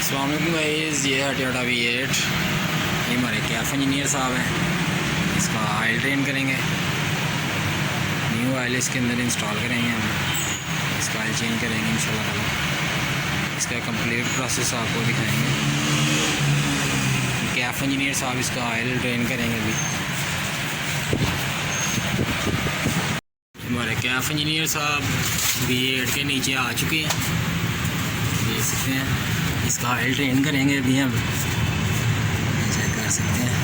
अस्सलाम वालेकुम गाइस, ये है टोयोटा V8। ये हमारे कैफ इंजीनियर साहब हैं। इसका ऑयल ड्रेन करेंगे, न्यू ऑयल इसके अंदर इंस्टॉल करेंगे हम। इसका ऑयल चेंज करेंगे इंशाल्लाह ताला। इसका कंप्लीट प्रोसेस आपको दिखाएंगे। कैफ इंजीनियर साहब इसका ऑयल ड्रेन करेंगे अभी। हमारे कैफ इंजीनियर साहब V8 के नीचे आ चुके हैं, देख सकते हैं। इसका ऑयल ड्रेन करेंगे अभी हम, चेक कर सकते हैं।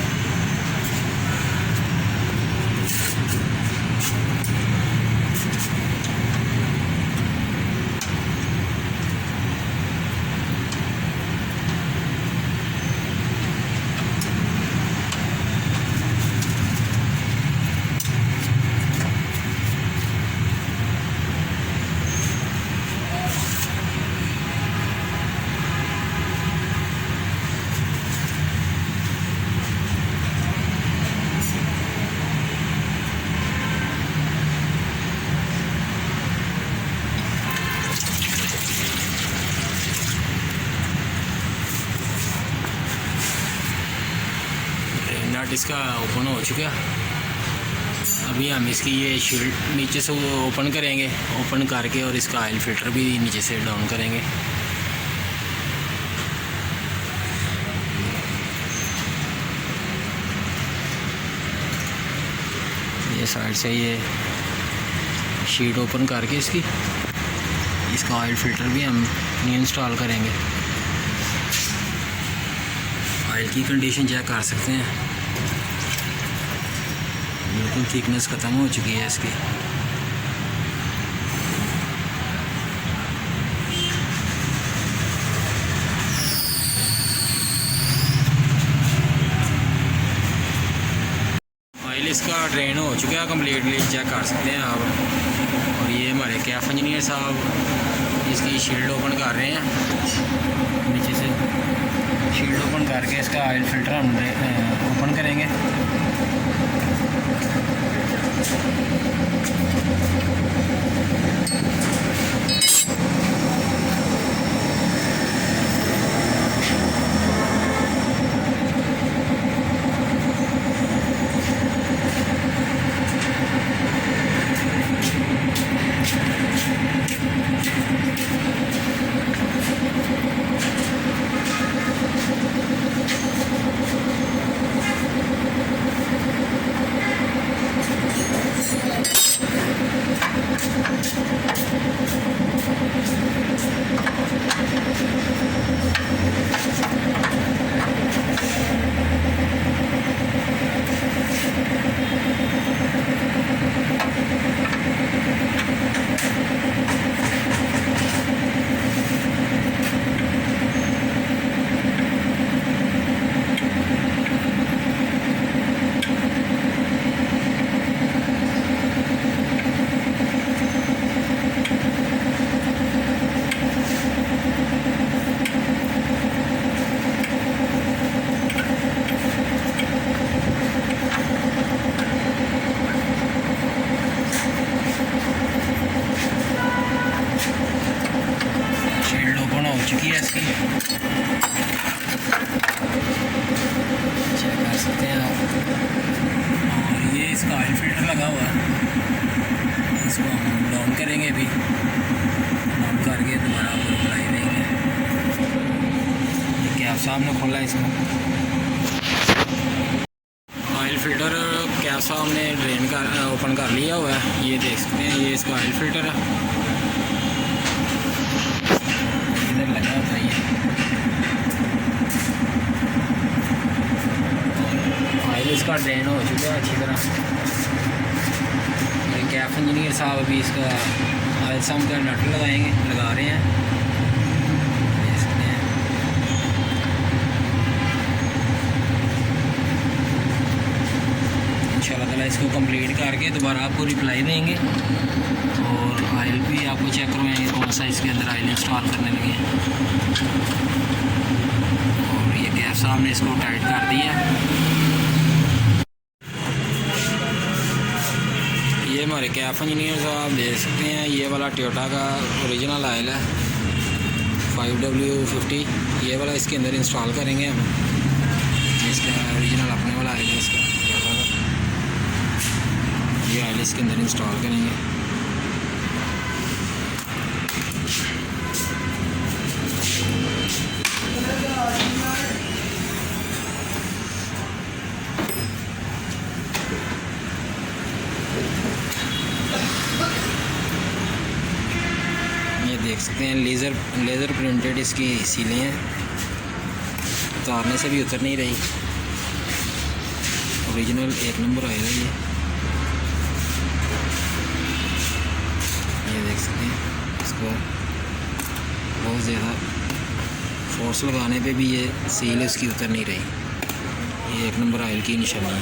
नट इसका ओपन हो चुका है। अभी हम इसकी ये शील्ड नीचे से वो ओपन करेंगे, ओपन करके और इसका ऑयल फिल्टर भी नीचे से डाउन करेंगे। ये साइड से ये शीट ओपन करके इसका ऑयल फिल्टर भी हम न्यू इंस्टॉल करेंगे। ऑयल की कंडीशन चेक कर सकते हैं, बिल्कुल थिकनेस ख़त्म हो चुकी है इसकी। ऑयल इसका ड्रेन हो चुका है कम्प्लीटली, चेक कर सकते हैं आप। और ये हमारे कैफ इंजीनियर साहब इसकी शील्ड ओपन कर रहे हैं। नीचे से शील्ड ओपन करके इसका ऑयल फिल्टर हम ओपन करेंगे। चुकी है इसकी, चेक कर सकते हैं आप। और ये इसका ऑयल फिल्टर लगा हुआ है, इसको हम डाउन करेंगे अभी। डाउन करके दोबारा आपको रिप्लाई देंगे। कैप सामने खोला है इसको। ऑयल फिल्टर कैप सामने ड्रेन कर ओपन कर लिया हुआ है, ये देख सकते हैं। ये इसका ऑयल फिल्टर है, लगा होता है। ऑयल इसका ड्रेन हो चुका है अच्छी तरह। ये कैफ इंजीनियर साहब अभी इसका ऑयल सम का नट लगा रहे हैं, देख सकते हैं। इंशाल्लाह ताला इसको कंप्लीट करके दोबारा आपको रिप्लाई देंगे। और ऑयल भी आपको चेक करवाएंगे कौन सा इसके अंदर ऑयल इंस्टॉल करने लगे हैं। और ये कैफ साहब ने इसको टाइट कर दिया। ये हमारे कैफ इंजीनियर साहब देख सकते हैं। ये वाला टोयोटा का ओरिजिनल ऑयल है, 5W50 ये वाला इसके अंदर इंस्टॉल करेंगे हम। इसका ओरिजिनल अपने वाला आएगा इसका ये ऑयल इसके अंदर इंस्टॉल करेंगे। ये देख सकते हैं लेज़र प्रिंटेड इसकी सीलें हैं, उतारने से भी उतर नहीं रही। ओरिजिनल 1 नंबर आएगा ये देख सकते हैं। इसको बहुत ज़्यादा फोर्स लगाने पे भी ये सील इसकी उतर नहीं रही। ये 1 नंबर ऑयल की निशानी है।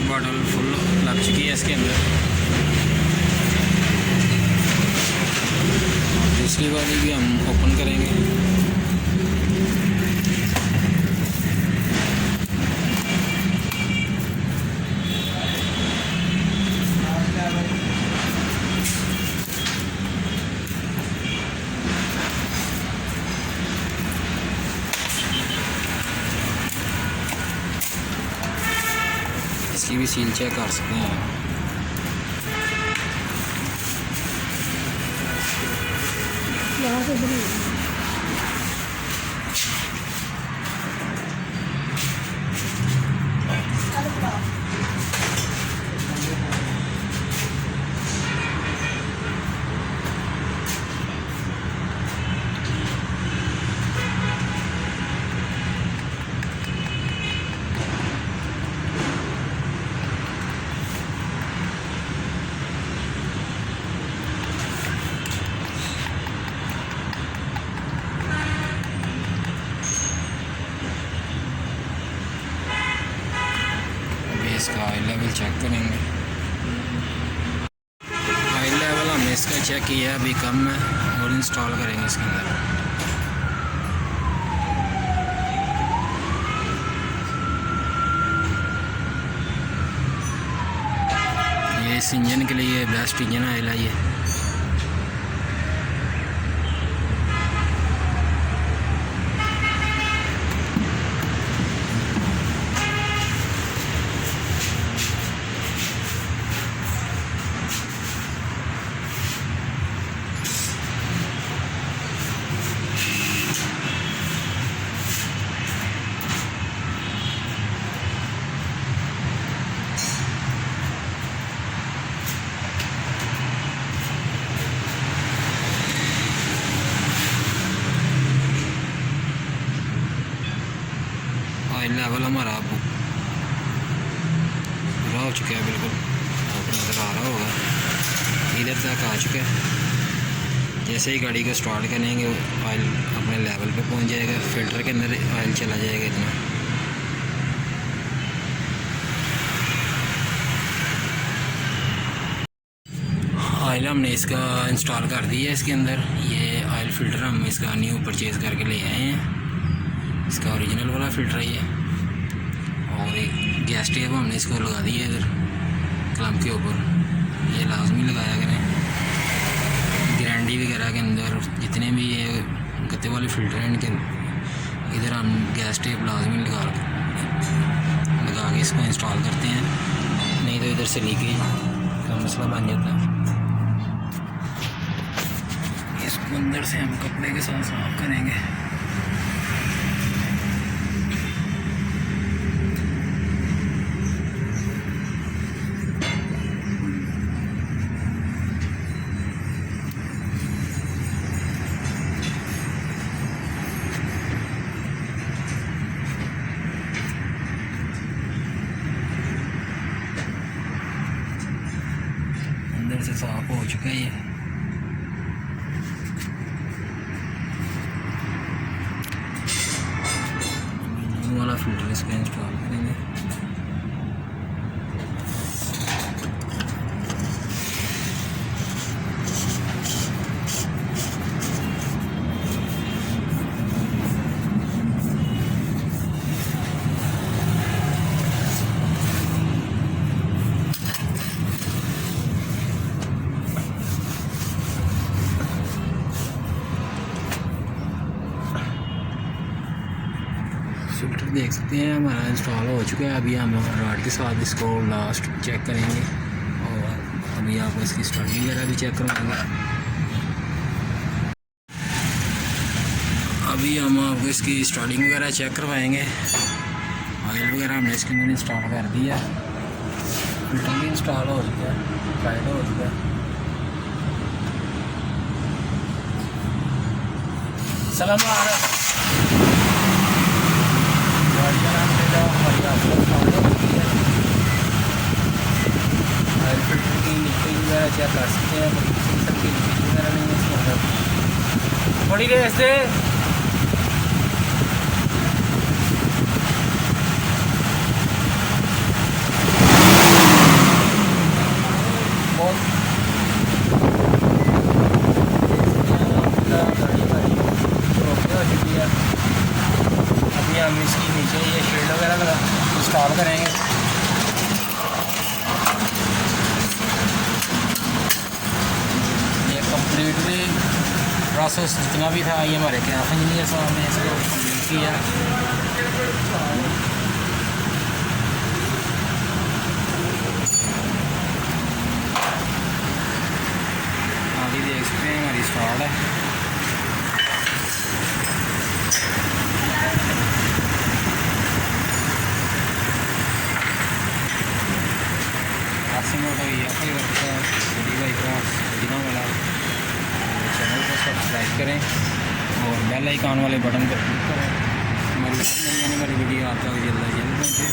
बॉटल फुल लग चुकी है इसके अंदर। दूसरी वाली भी हम ओपन करेंगे। इसकी भी सील चेक कर सकते हैं। इसका ऑयल लेवल चेक करेंगे। ऑयल लेवल हमने इसका चेक किया, अभी कम है और इंस्टॉल करेंगे इसके अंदर। ये इस इंजन के लिए बेस्ट इंजन ऑयल है ये। ऑयल लेवल हमारा पूरा हो चुका है, बिल्कुल आपको नज़र आ रहा होगा, इधर तक आ चुका है। जैसे ही गाड़ी को स्टार्ट करेंगे ऑयल अपने लेवल पे पहुंच जाएगा, फिल्टर के अंदर ऑयल चला जाएगा इतना। ऑयल हमने इसका इंस्टॉल कर दिया है इसके अंदर। ये ऑयल फ़िल्टर हम इसका न्यू परचेज़ करके ले आए हैं। इसका ओरिजिनल वाला फ़िल्टर है ये, और एक गैस टेप हमने इसको लगा दी है इधर क्लम के ऊपर। ये लाजमी लगाया करें, ग्रैंडी वगैरह के अंदर जितने भी ये गत्ते वाले फिल्टर हैं इनके इधर हम गैस टेप लाजमी लगा के इसको इंस्टॉल करते हैं, नहीं तो इधर से लीकेज का मसला बन जाता है। इसको अंदर से हम कपड़े के साथ साफ करेंगे। अंदर से साफ हो चुका है ये। न्यू वाला फिल्टर इसको इंस्टॉल करेंगे। फिल्टर देख सकते हैं हमारा इंस्टॉल हो चुका है। अभी हम रॉड के साथ इसको लास्ट चेक करेंगे और अभी आपको इसकी स्टार्टिंग वगैरह भी चेक करवाएंगे। अभी हम आपको इसकी स्टार्टिंग वगैरह चेक करवाएंगे। ऑयल वगैरह हमने इसके अंदर इंस्टॉल कर दिया, फिल्टर भी इंस्टॉल हो चुका है, टाइट हो चुका है। सलाम गाड़ी का नाम ले जाओ, हमारी आपको स्टार्ट हो चुकी है। ऑयल फिल्टर की लीकेज वगैरह चेक कर सकते हैं, कोई किसी किस्म की लीकेज वगैरह नहीं है इसके अंदर। बड़ी रेस से हम इसकी नीचे ये शील्ड वगैरह लगा इंस्टॉल करेंगे। ये कम्प्लीटली प्रोसेस जितना भी था ये हमारे कैफ इंजीनियर साहब ने इसको कम्प्लीट किया। आगे देख सकते हैं हमारी स्टार्ट है। चैनल को सब्सक्राइब करें और बेल आइकॉन वाले बटन पर क्लिक करें, हमारी आने वाली वीडियो आप तक जल्द से जल्द पहुँचे।